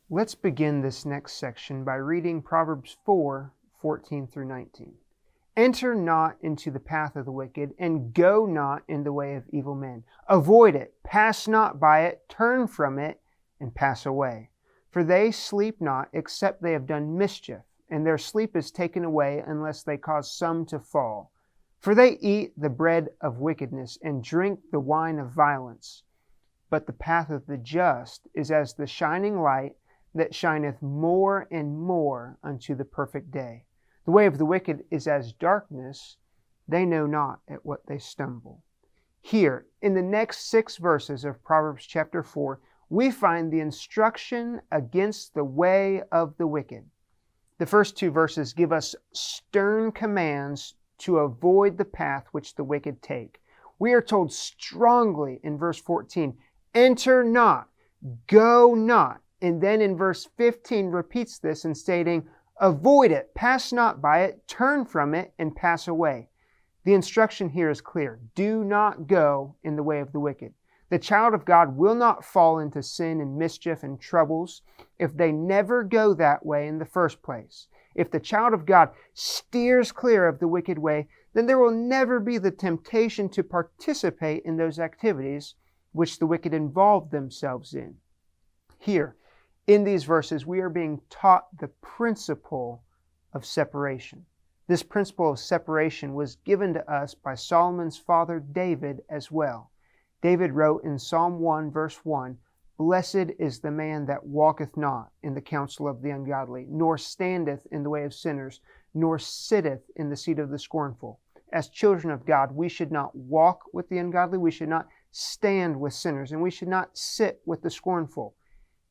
Let's begin this next section by reading Proverbs 4:14 through 19. Enter not into the path of the wicked, and go not in the way of evil men. Avoid it, pass not by it, turn from it, and pass away. For they sleep not, except they have done mischief, and their sleep is taken away, unless they cause some to fall. For they eat the bread of wickedness, and drink the wine of violence. But the path of the just is as the shining light that shineth more and more unto the perfect day. The way of the wicked is as darkness, they know not at what they stumble. Here, in the next 6 verses of Proverbs chapter 4, we find the instruction against the way of the wicked. The first 2 verses give us stern commands to avoid the path which the wicked take. We are told strongly in verse 14, enter not, go not. And then in verse 15 repeats this in stating, avoid it, pass not by it, turn from it, and pass away. The instruction here is clear. Do not go in the way of the wicked. The child of God will not fall into sin and mischief and troubles if they never go that way in the first place. If the child of God steers clear of the wicked way, then there will never be the temptation to participate in those activities which the wicked involve themselves in. Here, in these verses, we are being taught the principle of separation. This principle of separation was given to us by Solomon's father David as well. David wrote in Psalm 1 verse 1, Blessed is the man that walketh not in the counsel of the ungodly, nor standeth in the way of sinners, nor sitteth in the seat of the scornful. As children of God, we should not walk with the ungodly, we should not stand with sinners, and we should not sit with the scornful.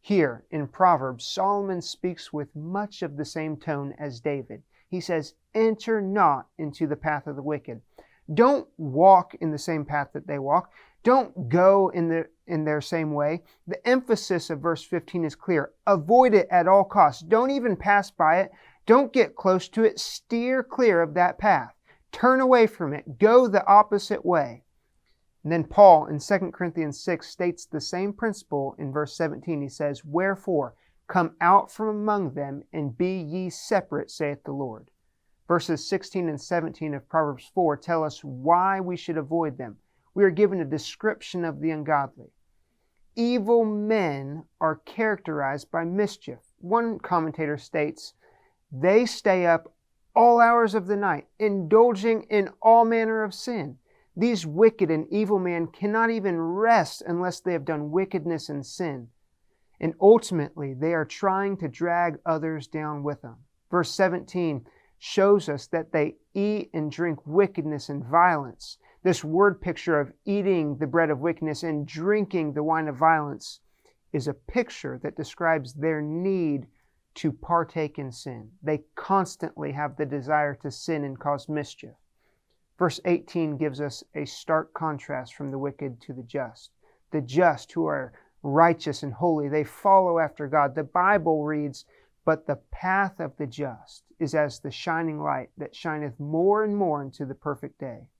Here in Proverbs, Solomon speaks with much of the same tone as David. He says, enter not into the path of the wicked. Don't walk in the same path that they walk. Don't go in their same way. The emphasis of verse 15 is clear. Avoid it at all costs. Don't even pass by it. Don't get close to it. Steer clear of that path. Turn away from it. Go the opposite way. And then Paul in 2 Corinthians 6 states the same principle in verse 17. He says, Wherefore, come out from among them, and be ye separate, saith the Lord. Verses 16 and 17 of Proverbs 4 tell us why we should avoid them. We are given a description of the ungodly. Evil men are characterized by mischief. One commentator states, they stay up all hours of the night, indulging in all manner of sin. These wicked and evil men cannot even rest unless they have done wickedness and sin. And ultimately, they are trying to drag others down with them. Verse 17 shows us that they eat and drink wickedness and violence. This word picture of eating the bread of wickedness and drinking the wine of violence is a picture that describes their need to partake in sin. They constantly have the desire to sin and cause mischief. Verse 18 gives us a stark contrast from the wicked to the just. The just, who are righteous and holy, they follow after God. The Bible reads, But the path of the just is as the shining light that shineth more and more into the perfect day.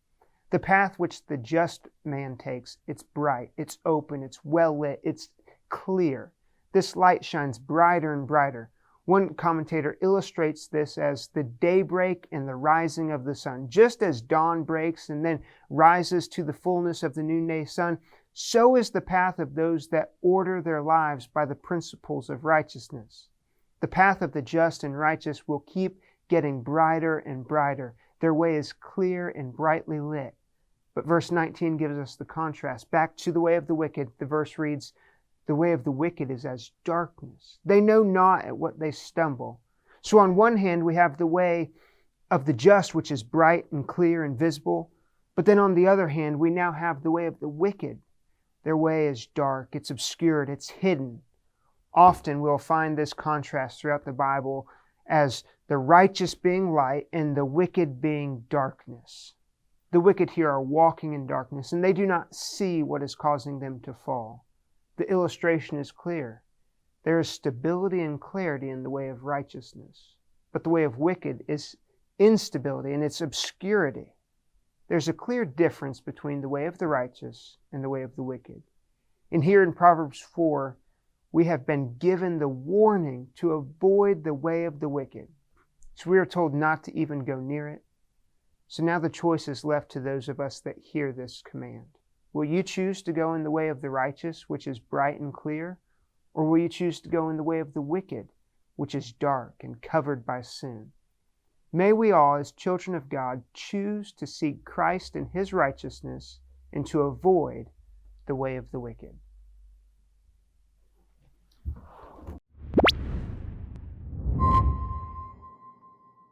The path which the just man takes, it's bright, it's open, it's well lit, it's clear. This light shines brighter and brighter. One commentator illustrates this as the daybreak and the rising of the sun. Just as dawn breaks and then rises to the fullness of the noonday sun, so is the path of those that order their lives by the principles of righteousness. The path of the just and righteous will keep getting brighter and brighter. Their way is clear and brightly lit. But verse 19 gives us the contrast. Back to the way of the wicked, the verse reads, The way of the wicked is as darkness. They know not at what they stumble. So on one hand, we have the way of the just, which is bright and clear and visible. But then on the other hand, we now have the way of the wicked. Their way is dark, it's obscured, it's hidden. Often we'll find this contrast throughout the Bible as the righteous being light and the wicked being darkness. The wicked here are walking in darkness, and they do not see what is causing them to fall. The illustration is clear. There is stability and clarity in the way of righteousness, but the way of wicked is instability and it's obscurity. There's a clear difference between the way of the righteous and the way of the wicked. And here in Proverbs 4, We have been given the warning to avoid the way of the wicked. So we are told not to even go near it. So now the choice is left to those of us that hear this command. Will you choose to go in the way of the righteous, which is bright and clear? Or will you choose to go in the way of the wicked, which is dark and covered by sin? May we all, as children of God, choose to seek Christ and His righteousness and to avoid the way of the wicked.